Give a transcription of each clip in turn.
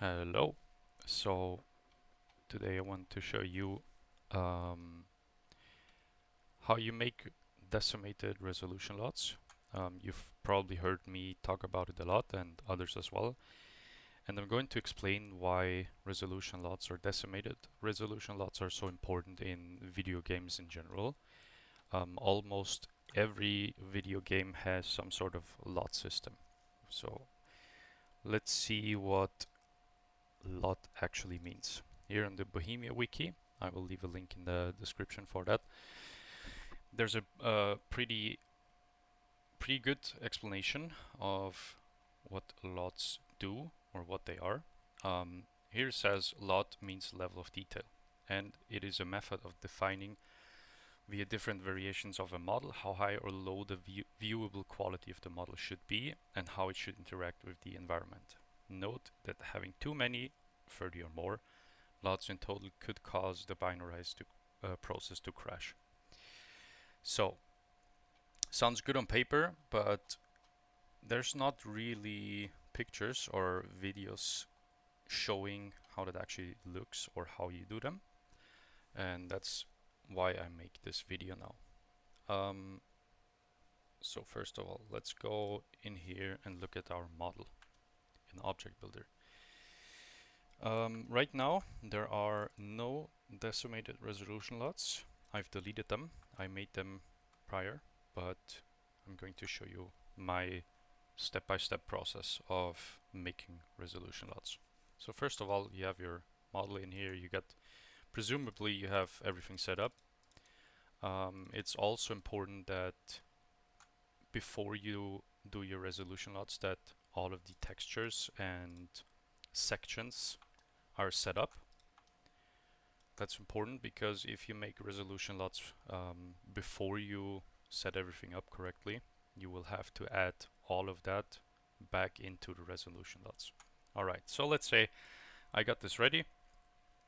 Hello. So today I want to show you um, how you make decimated resolution LODs. You've probably heard me talk about it a lot and others as well. And I'm going to explain why resolution LODs or decimated resolution LODs are so important in video games in general. Almost every video game has some sort of LOD system. So let's see what LOD actually means. Here in the Bohemia Wiki, I will leave a link in the description for that. There's a pretty good explanation of what LODs do or what they are. Here it says LOD means level of detail, and it is a method of defining via different variations of a model how high or low the viewable quality of the model should be and how it should interact with the environment. Note that having too many, 30 or more, LODs in total could cause the binarized process to crash. So, sounds good on paper, but there's not really pictures or videos showing how that actually looks or how you do them. And that's why I make this video now. So first of all, let's go in here and look at our model in Object Builder. Right now, there are no decimated resolution LODs. I've deleted them. I made them prior, but I'm going to show you my step-by-step process of making resolution LODs. So first of all, you have your model in here. Presumably you have everything set up. It's also important that before you do your resolution LODs that all of the textures and sections are set up. That's important because if you make resolution LODs before you set everything up correctly, you will have to add all of that back into the resolution LODs. Alright, so let's say I got this ready,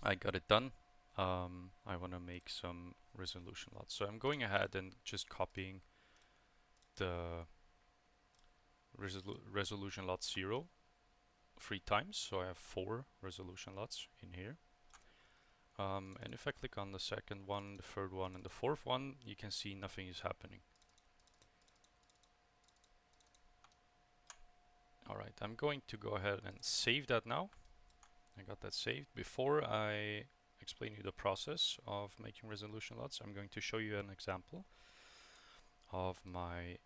I got it done. I want to make some resolution LODs. So I'm going ahead and just copying the resolution LOD 0 3 times. So I have 4 resolution LODs in here. And if I click on the second one, the third one, and the fourth one, you can see nothing is happening. Alright, I'm going to go ahead and save that now. I got that saved. Before I explain you the process of making resolution LODs, I'm going to show you an example of my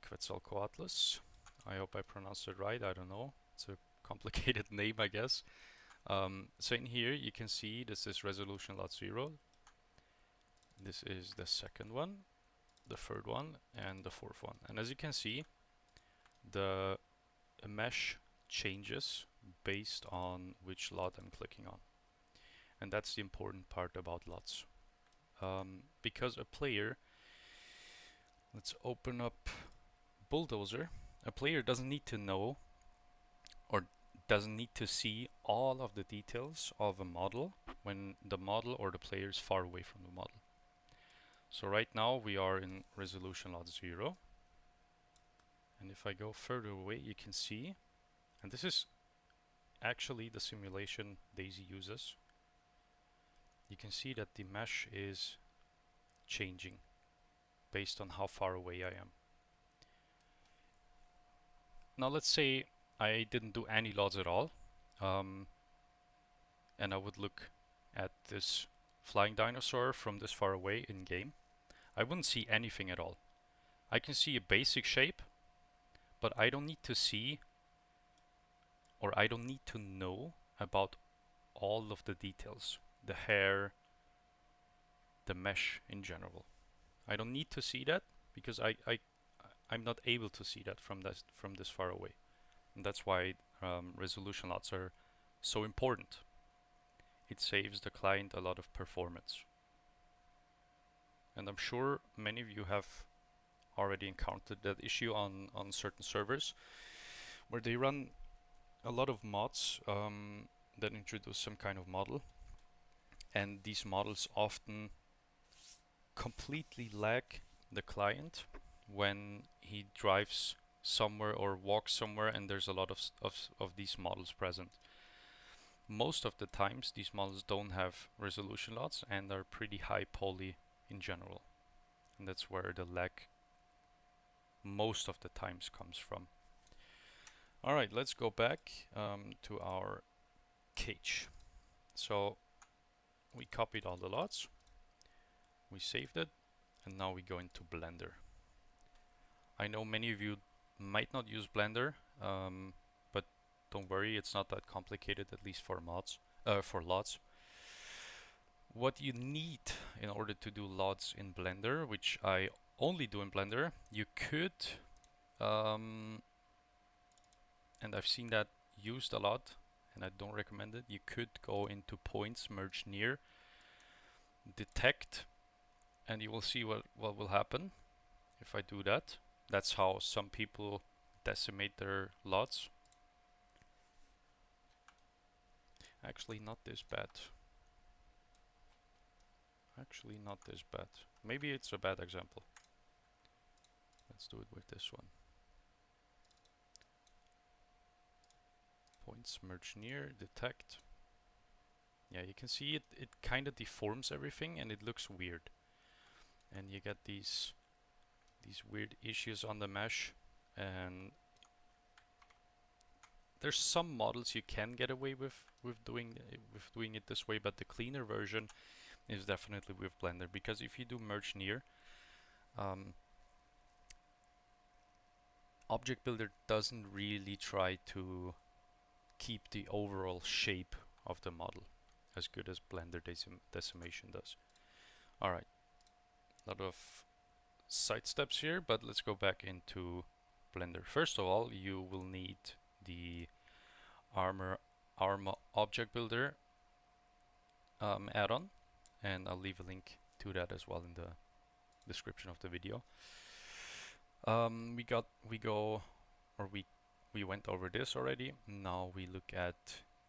Quetzalcoatlus. I hope I pronounced it right, I don't know. It's a complicated name, I guess. So in here you can see this is resolution LOD 0. This is the second one, the third one, and the fourth one. And as you can see, the mesh changes based on which LOD I'm clicking on. And that's the important part about LODs. Because a player, let's open up Bulldozer, a player doesn't need to know or doesn't need to see all of the details of a model when the model or the player is far away from the model. So right now we are in resolution LOD 0. And if I go further away, you can see, and this is actually the simulation DayZ uses, you can see that the mesh is changing based on how far away I am. Now let's say I didn't do any LODs at all, and I would look at this flying dinosaur from this far away in game. I wouldn't see anything at all. I can see a basic shape, but I don't need to see or I don't need to know about all of the details, the hair, the mesh in general. I don't need to see that because I'm not able to see that from this far away. And that's why resolution LODs are so important. It saves the client a lot of performance. And I'm sure many of you have already encountered that issue on certain servers where they run a lot of mods that introduce some kind of model, and these models often completely lag the client when he drives somewhere or walks somewhere and there's a lot of these models present. Most of the times these models don't have resolution LODs and are pretty high poly in general. And that's where the lag most of the times comes from. Alright, let's go back to our cage. So we copied all the LODs, we saved it, and now we go into Blender. I know many of you might not use Blender, but don't worry, it's not that complicated, at least for LODs. What you need in order to do LODs in Blender, which I only do in Blender, you could, and I've seen that used a lot, and I don't recommend it. You could go into points, merge near, detect, and you will see what will happen if I do that. That's how some people decimate their LODs. Actually, not this bad. Actually, not this bad. Maybe it's a bad example. Let's do it with this one. Points, merge near, detect. Yeah, you can see it kind of deforms everything and it looks weird. And you get these weird issues on the mesh, and there's some models you can get away with doing it this way, but the cleaner version is definitely with Blender, because if you do merge near, Object Builder doesn't really try to keep the overall shape of the model as good as Blender decimation does. Alright, a lot of side steps here, but let's go back into Blender. First of all, you will need the Arma Object Builder add-on, and I'll leave a link to that as well in the description of the video. We went over this already. Now we look at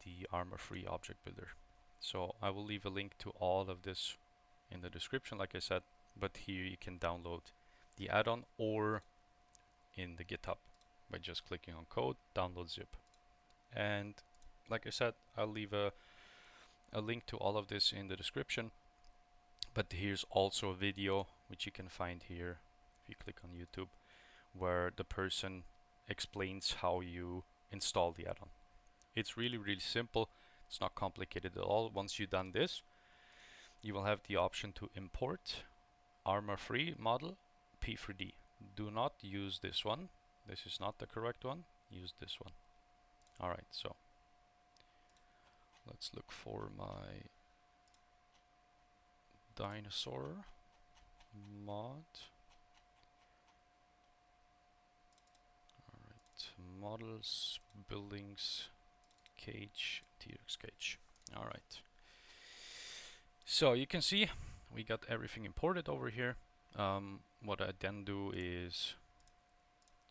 the Arma free object builder. So I will leave a link to all of this in the description, like I said, but here you can download the add-on or in the GitHub by just clicking on code, download zip. And like I said, I'll leave a link to all of this in the description, but here's also a video which you can find here if you click on YouTube, where the person explains how you install the add-on. It's really simple. It's not complicated at all. Once you've done this, you will have the option to import Arma free model P3D. Do not use this one. This is not the correct one. Use this one. Alright, so let's look for my dinosaur mod. Models, buildings, cage, T-Rex cage. Alright. So you can see we got everything imported over here. What I then do is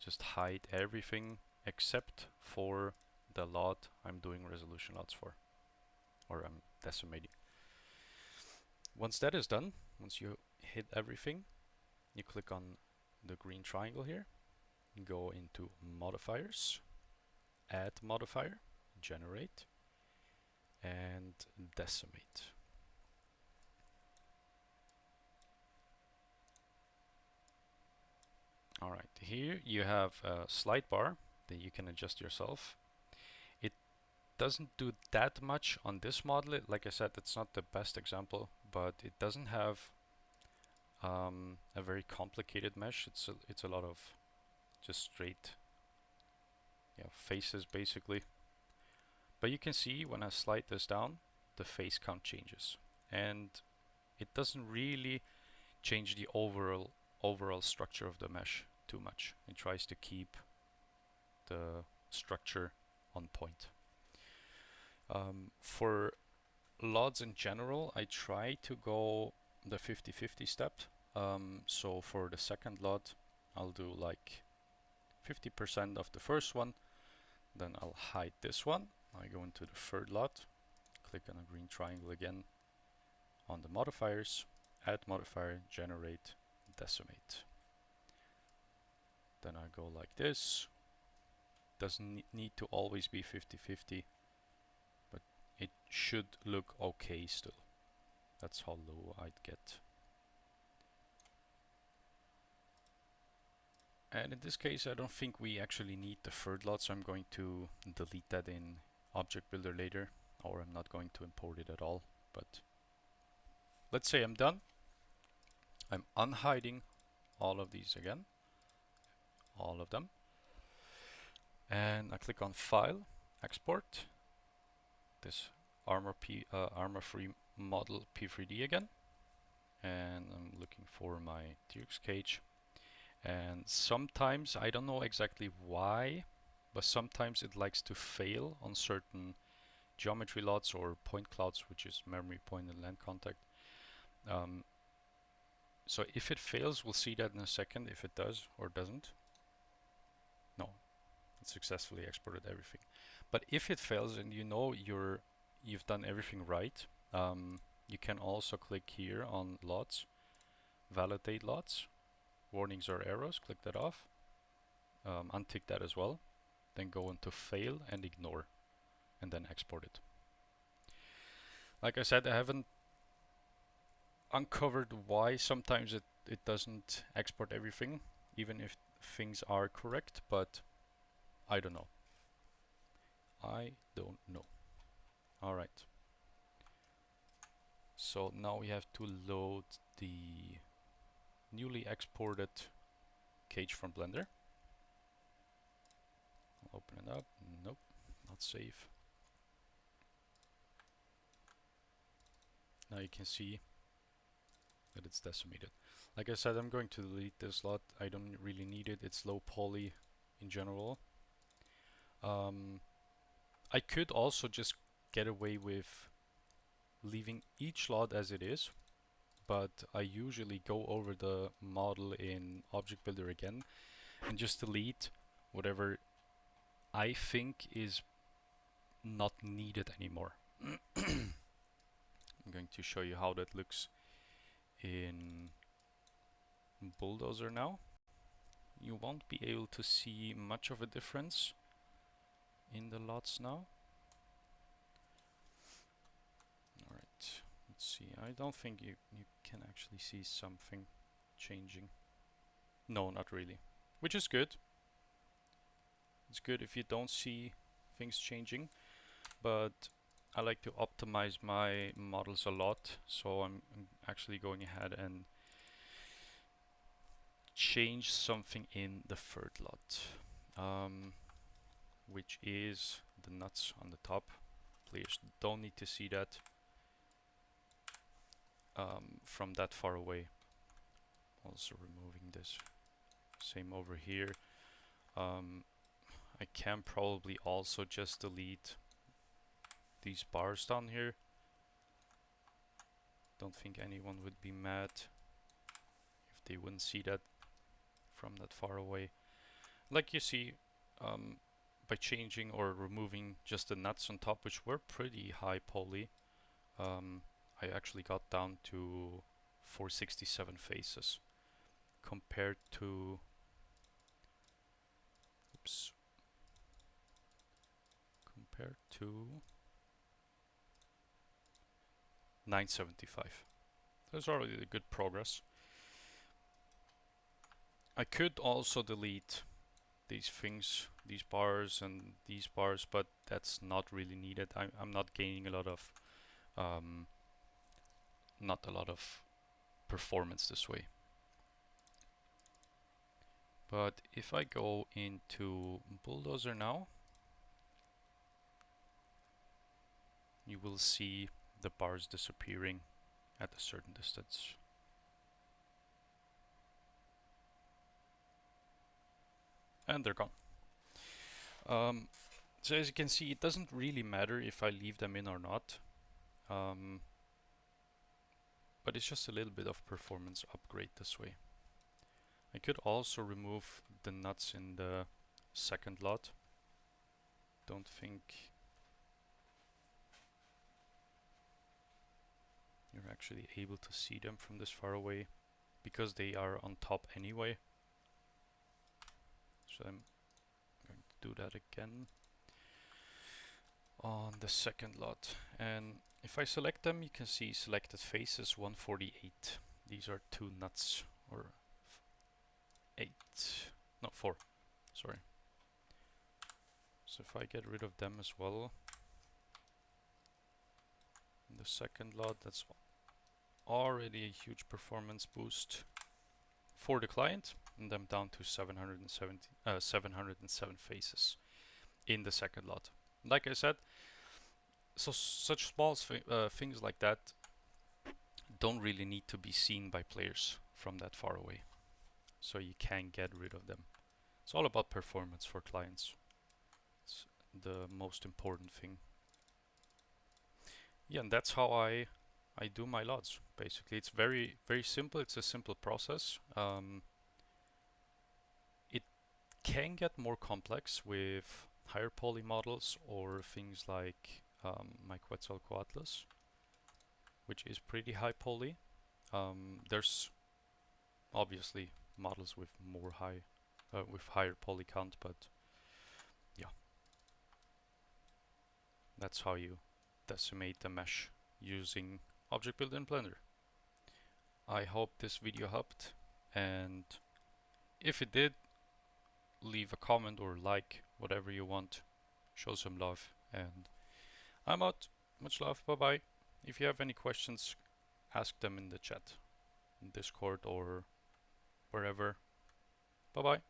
just hide everything except for the LOD I'm doing resolution LODs for, or I'm decimating. Once that is done, once you hit everything, you click on the green triangle here, go into modifiers, add modifier, generate, and decimate. Alright, here you have a slide bar that you can adjust yourself. It doesn't do that much on this model. Like I said, it's not the best example, but it doesn't have a very complicated mesh. It's a lot of just straight faces basically. But you can see when I slide this down, the face count changes, and it doesn't really change the overall structure of the mesh too much. It tries to keep the structure on point. For LODs in general, I try to go the 50-50 step. So for the second LOD, I'll do like 50% of the first one, then I'll hide this one. I go into the third LOD, click on a green triangle again on the modifiers, add modifier, generate, decimate. Then I go like this. Doesn't need to always be 50-50, but should look okay still. That's how low I'd get. And in this case, I don't think we actually need the third lot, so I'm going to delete that in Object Builder later, or I'm not going to import it at all. But let's say I'm done. I'm unhiding all of these again, all of them. And I click on File, Export, this Arma free model P3D again. And I'm looking for my Duke's cage. And sometimes, I don't know exactly why, but sometimes it likes to fail on certain geometry LODs or point clouds, which is memory point and land contact. So if it fails, we'll see that in a second, if it does or doesn't. No, it successfully exported everything. But if it fails and you know you've done everything right, you can also click here on LODs, validate LODs, warnings or errors, click that off, untick that as well, then go into fail and ignore, and then export it. Like I said, I haven't uncovered why sometimes it doesn't export everything, even if things are correct, but I don't know. I don't know. Alright. So now we have to load the newly exported cage from Blender. I'll open it up. Nope, not save. Now you can see that it's decimated. Like I said, I'm going to delete this lot. I don't really need it. It's low poly in general. I could also just get away with leaving each lot as it is, but I usually go over the model in Object Builder again and just delete whatever I think is not needed anymore. I'm going to show you how that looks in Bulldozer now. You won't be able to see much of a difference in the lots now. Alright, let's see. I don't think you can actually see something changing. No, not really. Which is good. It's good if you don't see things changing, but I like to optimize my models a lot, so I'm actually going ahead and change something in the third lot, which is the nuts on the top. Players don't need to see that from that far away. Also removing this. Same over here. I can probably also just delete these bars down here. Don't think anyone would be mad if they wouldn't see that from that far away. Like you see, by changing or removing just the nuts on top, which were pretty high poly, I actually got down to 467 faces compared to compared to 975. That's already a good progress. I could also delete these things, these bars and these bars, but that's not really needed. I'm not gaining a lot of performance this way. But if I go into Bulldozer now, you will see the bars disappearing at a certain distance. And they're gone. So as you can see, it doesn't really matter if I leave them in or not. But it's just a little bit of performance upgrade this way. I could also remove the nuts in the second lot. Don't think you're actually able to see them from this far away because they are on top anyway. So I'm going to do that again. on the second lot. And if I select them, you can see selected faces 148. These are two nuts, or 8, no 4, sorry. So if I get rid of them as well, in the second lot, that's already a huge performance boost for the client, and them down to 707 faces in the second lot. Like I said, so such small things like that don't really need to be seen by players from that far away, so you can get rid of them. It's all about performance for clients. It's the most important thing. Yeah, and that's how I do my LODs. Basically, it's very simple. It's a simple process. It can get more complex with higher poly models or things like my Quetzalcoatlus, which is pretty high poly. There's obviously models with with higher poly count, but yeah, that's how you decimate the mesh using Object Builder in Blender. I hope this video helped, and if it did, leave a comment or like, whatever you want. Show some love, and I'm out. Much love. Bye bye. If you have any questions, ask them in the chat, in Discord or wherever. Bye bye.